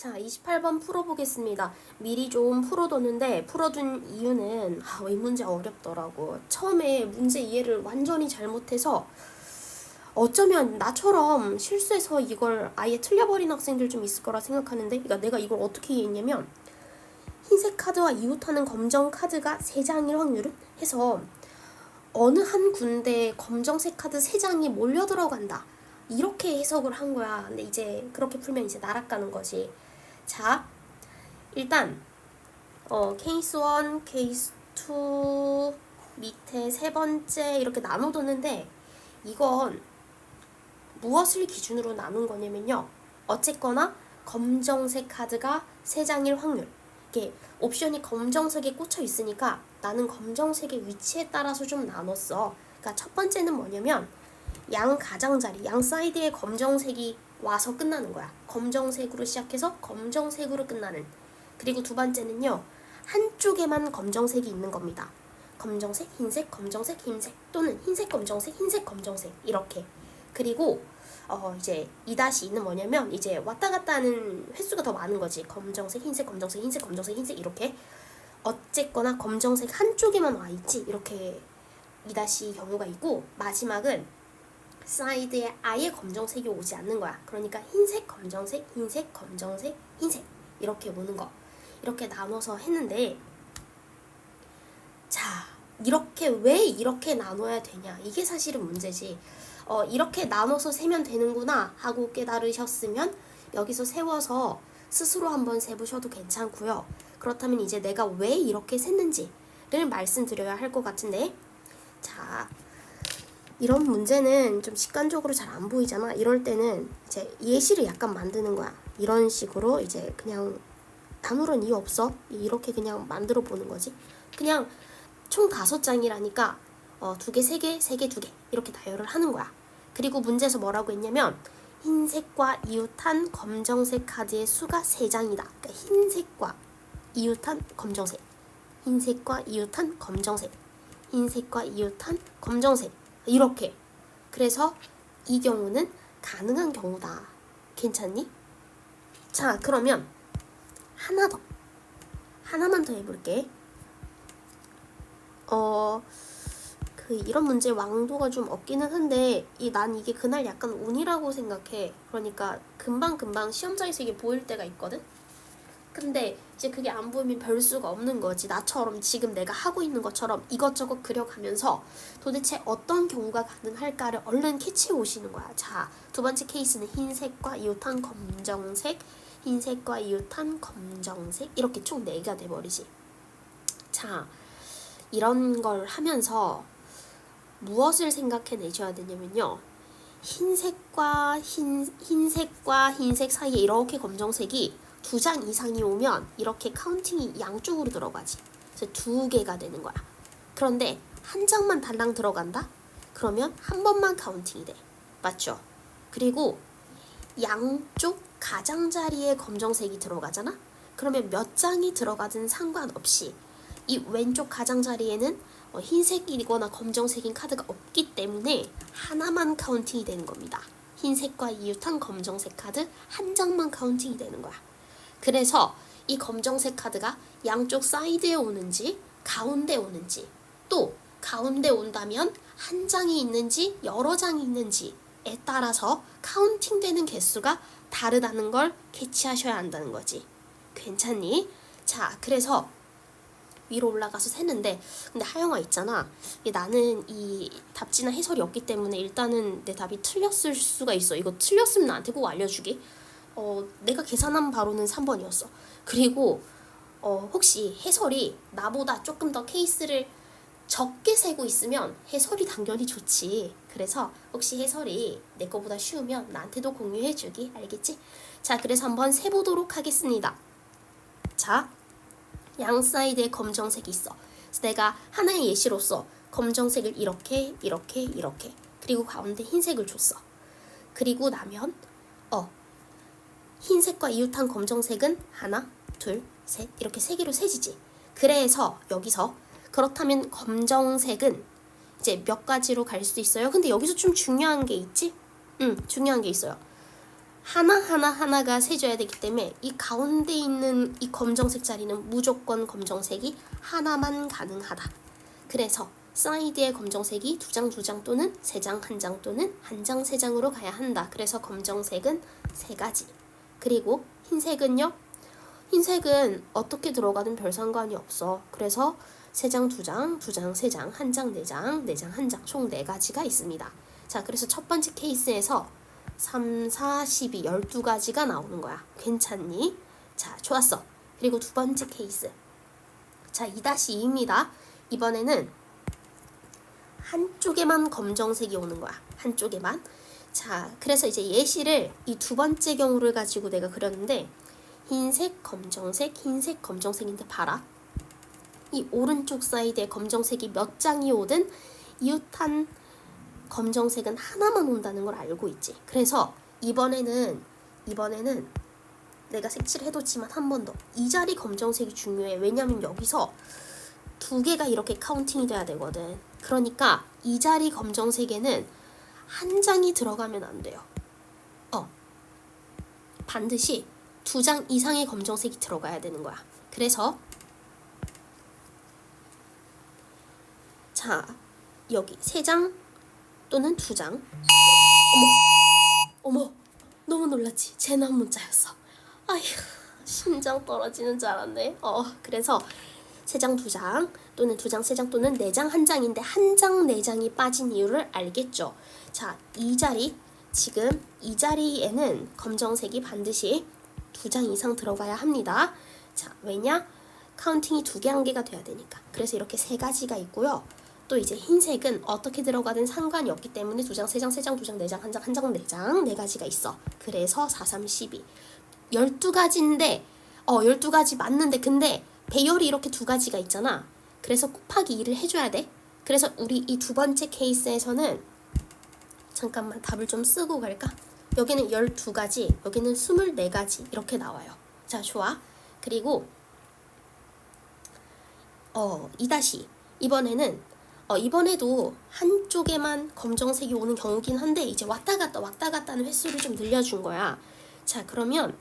자, 28번 풀어보겠습니다. 미리 좀 풀어뒀는데 풀어둔 이유는 이 문제 어렵더라고. 처음에 문제 이해를 완전히 잘못해서 어쩌면 나처럼 실수해서 이걸 아예 틀려버린 학생들 좀 있을 거라 생각하는데, 그러니까 내가 이걸 어떻게 이해했냐면, 흰색 카드와 이웃하는 검정 카드가 3장일 확률은 해서 어느 한 군데에 검정색 카드 3장이 몰려 들어간다, 이렇게 해석을 한 거야. 근데 이제 그렇게 풀면 이제 날아가는 거지. 자, 일단 케이스 1, 케이스 2 밑에 세 번째 이렇게 나눠뒀는데, 이건 무엇을 기준으로 나눈 거냐면요, 어쨌거나 검정색 카드가 3장일 확률, 이게 옵션이 검정색에 꽂혀 있으니까 나는 검정색의 위치에 따라서 좀 나눴어. 그러니까 첫 번째는 뭐냐면, 양 가장자리, 양 사이드에 검정색이 와서 끝나는 거야. 검정색으로 시작해서 검정색으로 끝나는. 그리고 두 번째는요, 한쪽에만 검정색이 있는 겁니다. 검정색, 흰색, 검정색, 흰색, 또는 흰색, 검정색, 흰색, 검정색, 이렇게. 그리고 이제 2-2는 뭐냐면, 이제 왔다 갔다 하는 횟수가 더 많은 거지. 검정색, 흰색, 검정색, 흰색, 검정색, 흰색, 이렇게. 어쨌거나 검정색 한쪽에만 와 있지, 이렇게 2-2 경우가 있고, 마지막은 사이드에 아예 검정색이 오지 않는 거야. 그러니까 흰색, 검정색, 흰색, 검정색, 흰색, 이렇게 오는 거. 이렇게 나눠서 했는데, 자, 이렇게 왜 이렇게 나눠야 되냐, 이게 사실은 문제지. 이렇게 나눠서 세면 되는구나 하고 깨달으셨으면 여기서 세워서 스스로 한번 세보셔도 괜찮고요. 그렇다면 이제 내가 왜 이렇게 셌는지를 말씀드려야 할 것 같은데, 자, 이런 문제는 좀 직관적으로 잘 안 보이잖아. 이럴 때는 이제 예시를 약간 만드는 거야. 이런 식으로 이제 그냥 아무런 이유 없어, 이렇게 그냥 만들어 보는 거지. 그냥 총 5장이라니까 2개, 3개, 3개, 2개 이렇게 나열을 하는 거야. 그리고 문제에서 뭐라고 했냐면, 흰색과 이웃한 검정색 카드의 수가 3장이다. 그러니까 흰색과 이웃한 검정색, 흰색과 이웃한 검정색, 흰색과 이웃한 검정색, 이렇게. 그래서 이 경우는 가능한 경우다. 괜찮니? 자, 그러면 하나만 더 해볼게. 이런 문제 왕도가 좀 없기는 한데, 난 이게 그날 약간 운이라고 생각해. 그러니까 금방 시험장에서 이게 보일 때가 있거든? 근데 이제 그게 안 보이면 별 수가 없는 거지. 나처럼 지금 내가 하고 있는 것처럼 이것저것 그려가면서 도대체 어떤 경우가 가능할까를 얼른 캐치해 오시는 거야. 자, 두 번째 케이스는 흰색과 이웃한 검정색, 흰색과 이웃한 검정색, 이렇게 총 4개가 돼버리지. 자, 이런 걸 하면서 무엇을 생각해내셔야 되냐면요, 흰색과 흰색 사이에 이렇게 검정색이 2장 이상이 오면 이렇게 카운팅이 양쪽으로 들어가지. 그래서 2개가 되는 거야. 그런데 한 장만 달랑 들어간다? 그러면 한 번만 카운팅이 돼. 맞죠? 그리고 양쪽 가장자리에 검정색이 들어가잖아? 그러면 몇 장이 들어가든 상관없이 이 왼쪽 가장자리에는 흰색이거나 검정색인 카드가 없기 때문에 하나만 카운팅이 되는 겁니다. 흰색과 이웃한 검정색 카드 한 장만 카운팅이 되는 거야. 그래서 이 검정색 카드가 양쪽 사이드에 오는지 가운데 오는지, 또 가운데 온다면 한 장이 있는지 여러 장이 있는지에 따라서 카운팅 되는 개수가 다르다는 걸 캐치하셔야 한다는 거지. 괜찮니? 자, 그래서 위로 올라가서 세는데, 근데 하영아 있잖아, 나는 이 답지나 해설이 없기 때문에 일단은 내 답이 틀렸을 수가 있어. 이거 틀렸으면 나한테 꼭 알려주기. 내가 계산한 바로는 3번이었어. 그리고 혹시 해설이 나보다 조금 더 케이스를 적게 세고 있으면 해설이 당연히 좋지. 그래서 혹시 해설이 내 거보다 쉬우면 나한테도 공유해주기. 알겠지? 자, 그래서 한번 세보도록 하겠습니다. 자, 양 사이드에 검정색이 있어. 그래서 내가 하나의 예시로서 검정색을 이렇게 그리고 가운데 흰색을 줬어. 그리고 나면 흰색과 이웃한 검정색은 하나, 둘, 셋, 이렇게 3개로 세지지. 그래서 여기서 그렇다면 검정색은 이제 몇 가지로 갈 수 있어요? 근데 여기서 좀 중요한 게 있지? 중요한 게 있어요. 하나가 세줘야 되기 때문에 이 가운데 있는 이 검정색 자리는 무조건 검정색이 하나만 가능하다. 그래서 사이드의 검정색이 2장 또는 3장 1장 또는 1장 3장으로 가야 한다. 그래서 검정색은 3가지. 그리고 흰색은요? 흰색은 어떻게 들어가든 별 상관이 없어. 그래서 3장 2장, 2장 3장, 1장 4장, 4장 1장 총 4가지가 있습니다. 자, 그래서 첫 번째 케이스에서 3, 4, 12, 12가지가 나오는 거야. 괜찮니? 자, 좋았어. 그리고 두 번째 케이스. 자, 2-2입니다. 이번에는 한쪽에만 검정색이 오는 거야. 한쪽에만. 자, 그래서 이제 예시를 이 두 번째 경우를 가지고 내가 그렸는데 흰색, 검정색, 흰색, 검정색인데 봐라. 이 오른쪽 사이드에 검정색이 몇 장이 오든 이웃한 검정색은 하나만 온다는 걸 알고 있지. 그래서 이번에는 내가 색칠을 해뒀지만 한 번 더. 이 자리 검정색이 중요해. 왜냐면 여기서 2개가 이렇게 카운팅이 돼야 되거든. 그러니까 이 자리 검정색에는 한 장이 들어가면 안 돼요. 반드시 2장 이상의 검정색이 들어가야 되는 거야. 그래서 자, 여기 3장 또는 2장. 어머, 너무 놀랐지? 재난 문자였어. 아휴, 심장 떨어지는 줄 알았네. 그래서 3장 2장 또는 2장 3장 또는 4장 1장인데 1장 4장이 빠진 이유를 알겠죠? 자, 이 자리, 지금 이 자리에는 검정색이 반드시 2장 이상 들어가야 합니다. 자, 왜냐? 카운팅이 2개 1개가 돼야 되니까. 그래서 이렇게 3가지가 있고요. 또 이제 흰색은 어떻게 들어가든 상관이 없기 때문에 2장, 3장, 3장, 2장, 4장, 1장, 1장, 4장 4가지가 있어. 그래서 4, 3, 12 12가지인데 12가지 맞는데 근데 배열이 이렇게 2가지가 있잖아. 그래서 곱하기 2를 해줘야 돼. 그래서 우리 이 두 번째 케이스에서는 잠깐만 답을 좀 쓰고 갈까? 여기는 12가지, 여기는 24가지 이렇게 나와요. 자, 좋아. 그리고 2- 이번에도 한쪽에만 검정색이 오는 경우긴 한데 이제 왔다 갔다 하는 횟수를 좀 늘려준 거야. 자, 그러면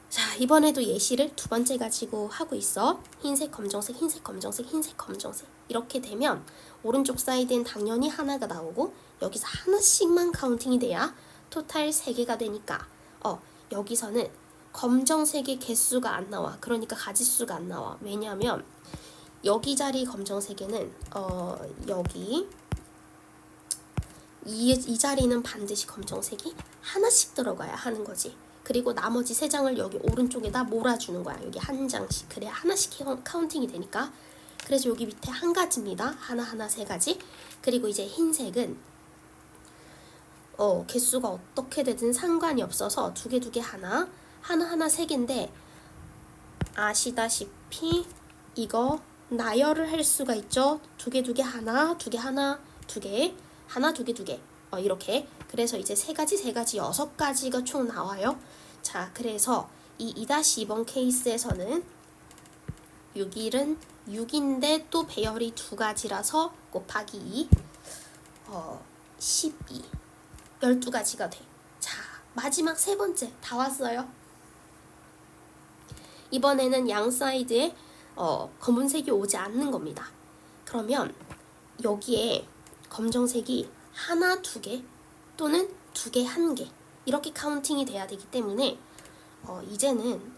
자, 이번에도 예시를 두 번째 가지고 하고 있어. 흰색, 검정색, 흰색, 검정색, 흰색, 검정색. 이렇게 되면 오른쪽 사이드엔 당연히 하나가 나오고 여기서 하나씩만 카운팅이 돼야 토탈 3개가 되니까 여기서는 검정색의 개수가 안 나와. 그러니까 가지수가 안 나와. 왜냐하면 여기 자리 검정색에는 여기 이 자리는 반드시 검정색이 하나씩 들어가야 하는 거지. 그리고 나머지 3장을 여기 오른쪽에다 몰아주는 거야. 여기 1장씩. 그래야 하나씩 카운팅이 되니까. 그래서 여기 밑에 1가지입니다. 하나 3가지. 그리고 이제 흰색은 개수가 어떻게 되든 상관이 없어서 2개 하나 3개인데 아시다시피 이거 나열을 할 수가 있죠. 2개 하나 2개 하나 2개 하나 2개 이렇게. 그래서 이제 3가지 6가지가 총 나와요. 자, 그래서 이 2-2번 케이스에서는 6일은 6인데 또 배열이 2가지라서 곱하기 2 12 12가지가 돼. 자, 마지막 3번째 다 왔어요. 이번에는 양 사이드에 검은색이 오지 않는 겁니다. 그러면 여기에 검정색이 하나 2개 또는 2개 1개 이렇게 카운팅이 돼야 되기 때문에 이제는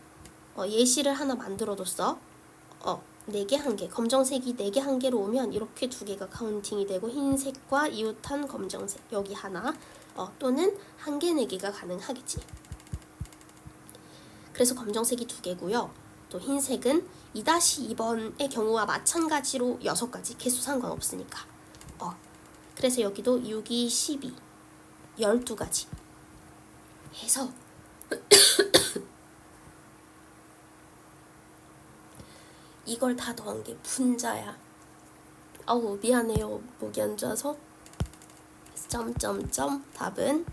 예시를 하나 만들어뒀어. 4개 1개 검정색이 4개 1개로 오면 이렇게 2개가 카운팅이 되고 흰색과 이웃한 검정색 여기 하나 또는 1개 4개가 가능하겠지. 그래서 검정색이 2개고요. 또 흰색은 2-2번의 경우와 마찬가지로 6가지 개수 상관없으니까. 그래서 여기도 6, 2, 12 12가지 해서 이걸 다 더한 게 분자야. 아우 미안해요. 목이 안 좋아서. 점점점 답은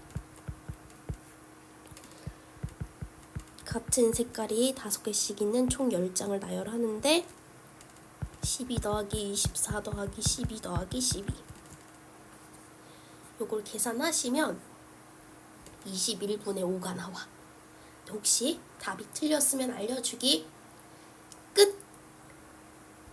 같은 색깔이 5개씩 있는 총 10장을 나열하는데 12 더하기 24 더하기 12 더하기 12 요걸 계산하시면 21분의 5가 나와. 혹시 답이 틀렸으면 알려주기. 끝!